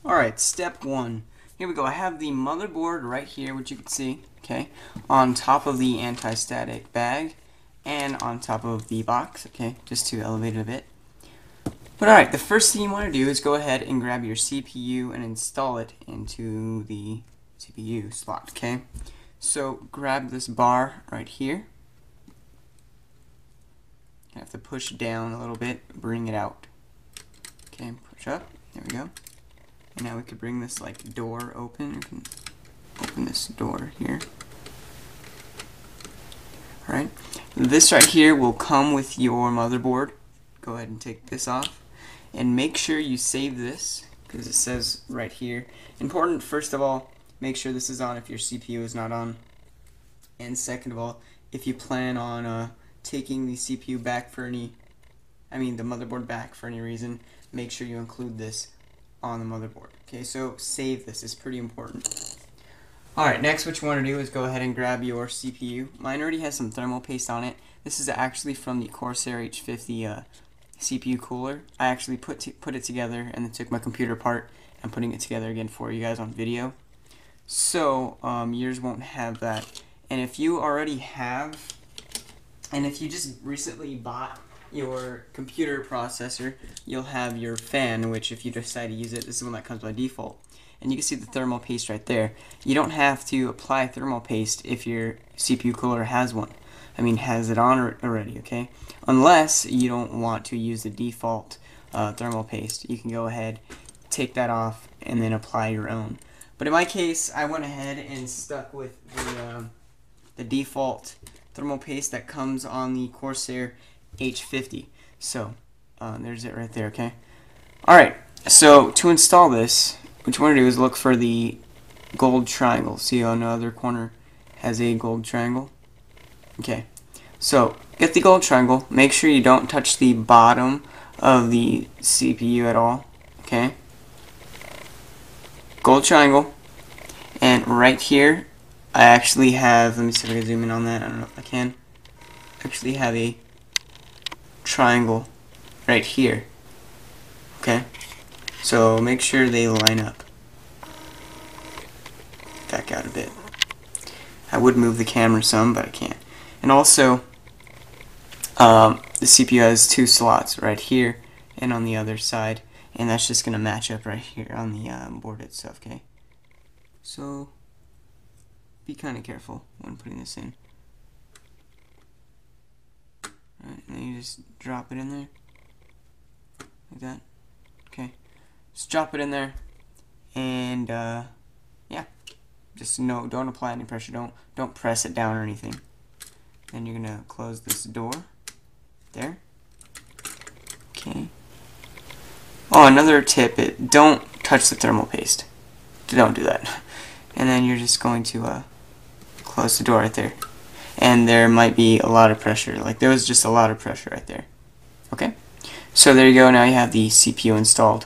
Alright, step one. Here we go. I have the motherboard right here, which you can see, okay, on top of the anti-static bag and on top of the box, okay, just to elevate it a bit. But alright, the first thing you want to do is go ahead and grab your CPU and install it into the CPU slot, okay? So grab this bar right here. You have to push down a little bit, bring it out. Okay, push up. There we go. And now we could bring this like door open. You can open this door here. Alright. This right here will come with your motherboard. Go ahead and take this off. And make sure you save this, because it says right here. Important, first of all, make sure this is on if your CPU is not on. And second of all, if you plan on taking the CPU back for the motherboard back for any reason, make sure you include this on the motherboard. Okay, so save this, it's pretty important. Alright, next what you want to do is go ahead and grab your CPU. Mine already has some thermal paste on it. This is actually from the Corsair H50 CPU cooler. I actually put it together and then took my computer apart and putting it together again for you guys on video. So yours won't have that. And if you already have, and if you just recently bought your computer processor, you'll have your fan, which if you decide to use it, this is the one that comes by default. And you can see the thermal paste right there. You don't have to apply thermal paste if your CPU cooler has one. Has it on already, okay? Unless you don't want to use the default thermal paste. You can go ahead, take that off, and then apply your own. But in my case, I went ahead and stuck with the default thermal paste that comes on the Corsair H50. So, there's it right there, okay? Alright, so to install this, what you want to do is look for the gold triangle. See on the other corner has a gold triangle? Okay, so get the gold triangle. Make sure you don't touch the bottom of the CPU at all, okay? Gold triangle. And right here, I actually have, let me see if I can zoom in on that. I don't know if I can. I actually have a triangle right here. Okay? So make sure they line up. Back out a bit. I would move the camera some, but I can't. And also, the CPU has two slots right here and on the other side. And that's just going to match up right here on the board itself, okay? So, be kind of careful when putting this in. Alright, and then you just drop it in there. Like that. Okay. Just drop it in there. And, yeah. Just don't apply any pressure. Don't press it down or anything. Then you're going to close this door. There. Okay. Oh, another tip, don't touch the thermal paste. Don't do that. And then you're just going to close the door right there. And there might be a lot of pressure. Like there was just a lot of pressure right there. Okay? So there you go, now you have the CPU installed.